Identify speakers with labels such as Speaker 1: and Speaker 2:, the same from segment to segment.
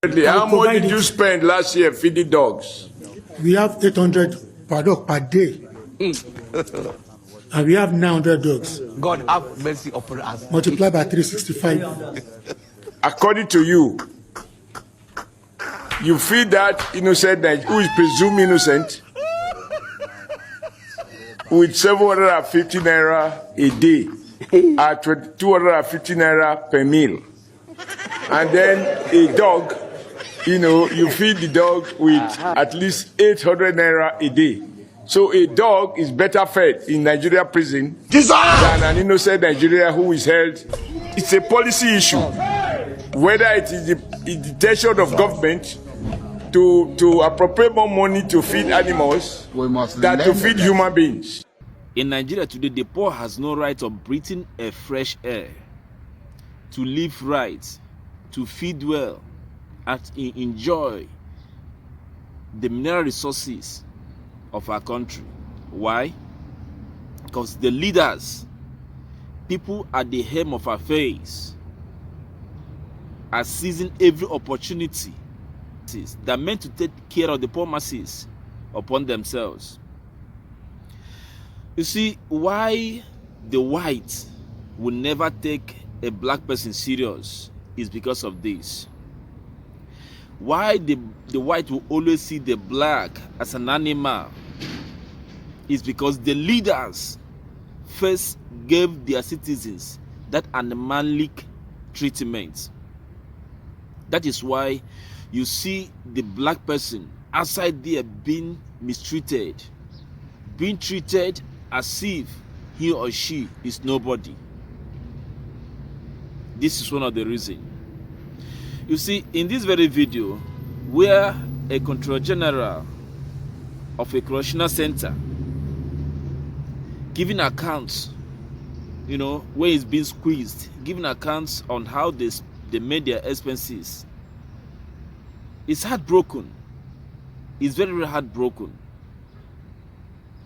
Speaker 1: How much did you spend last year feeding dogs?
Speaker 2: We have 800 per dog per day. And we have 900 dogs.
Speaker 3: God have mercy upon us.
Speaker 2: Multiply by 365.
Speaker 1: According to you, you feed that innocent who is presumed innocent with 750 naira a day at 250 naira per meal. And then a dog, you feed the dog with at least 800 naira a day. So a dog is better fed in Nigeria prison than an innocent Nigerian who is held. It's a policy issue. Whether it is the intention of government to appropriate more money to feed animals than to feed human beings.
Speaker 4: In Nigeria today, the poor has no right of breathing a fresh air, to live right, to feed well, and enjoy the mineral resources of our country. Why? Because the leaders, people at the helm of affairs, are seizing every opportunity that meant to take care of the poor masses upon themselves. You see, why the white will never take a black person serious is because of this. Why the white will always see the black as an animal is because the leaders first gave their citizens that animalic treatment. That is why you see the black person outside there being mistreated, being treated as if he or she is nobody. This is one of the reasons. You see, in this very video, where a control general of a correctional center giving accounts, where he's being squeezed, giving accounts on how they made their expenses, it's heartbroken. It's very, very heartbroken.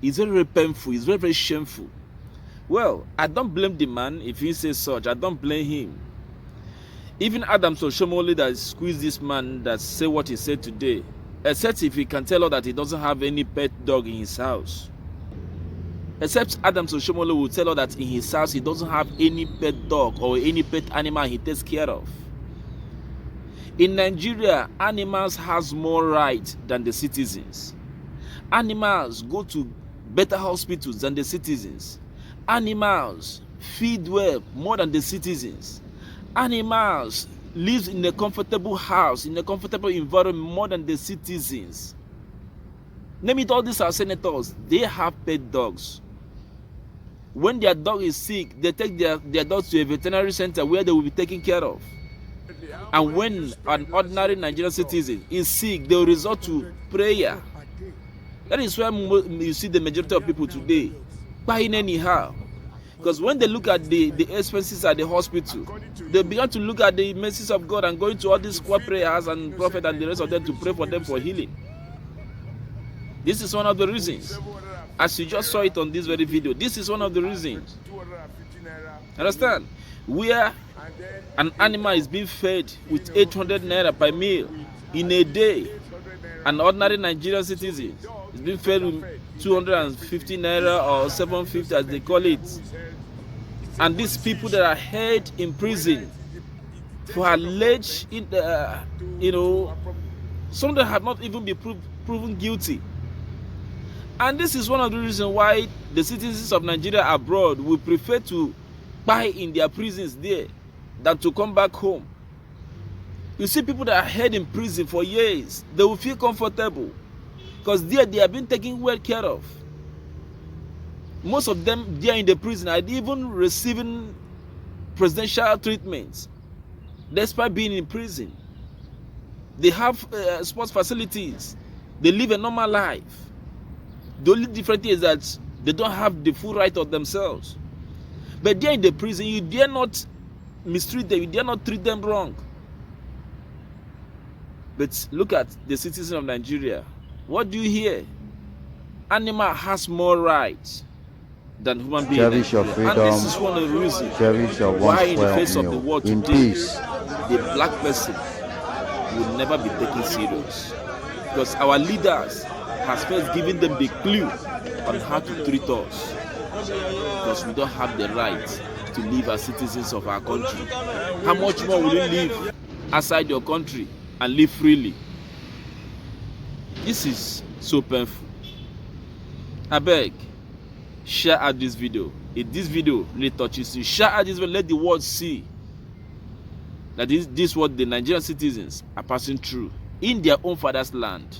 Speaker 4: It's very, very painful. It's very, very shameful. Well, I don't blame the man if he says such. I don't blame him. Even Adam Soshomole that squeezed this man that said what he said today, except if he can tell her that he doesn't have any pet dog in his house. Except Adam Soshomole will tell her that in his house he doesn't have any pet dog or any pet animal he takes care of. In Nigeria, animals has more rights than the citizens. Animals go to better hospitals than the citizens. Animals feed well more than the citizens. Animals live in a comfortable house, in a comfortable environment more than the citizens. Name it, all these are senators. They have pet dogs. When their dog is sick, they take their dogs to a veterinary center where they will be taken care of. And when an ordinary Nigerian citizen is sick, they will resort to prayer. That is why you see the majority of people today buying anyhow. Because when they look at the expenses at the hospital, they begin to look at the mercies of God and going to all these squad prayers and prophet and the rest of them to pray for them for healing. This is one of the reasons. As you just saw it on this very video, this is one of the reasons. Understand? Where an animal is being fed with 800 naira per meal in a day, an ordinary Nigerian citizen is being fed with 250 naira or 750 as they call it. And these people that are held in prison for alleged, some that have not even been proven guilty. And this is one of the reasons why the citizens of Nigeria abroad will prefer to buy in their prisons there than to come back home. You see people that are held in prison for years, they will feel comfortable because there they are being taken well care of. Most of them there in the prison are even receiving presidential treatments despite being in prison. They have sports facilities. They live a normal life. The only difference is that they don't have the full right of themselves. But there in the prison, you dare not mistreat them. You dare not treat them wrong. But look at the citizens of Nigeria. What do you hear? Animal has more rights than human beings.
Speaker 5: Cherish your freedom.
Speaker 4: And this is one of the reasons
Speaker 5: Cherish your
Speaker 4: why in the
Speaker 5: one
Speaker 4: face
Speaker 5: square
Speaker 4: of the
Speaker 5: meal.
Speaker 4: world
Speaker 5: In
Speaker 4: today,
Speaker 5: peace.
Speaker 4: the black person will never be taken serious, because our leaders has first given them the clue on how to treat us, because we don't have the right to live as citizens of our country. How much more will you live outside your country and live freely? This is so painful. I beg, share out this video. If this video really touches you, share out this video. Let the world see that this is what the Nigerian citizens are passing through in their own father's land.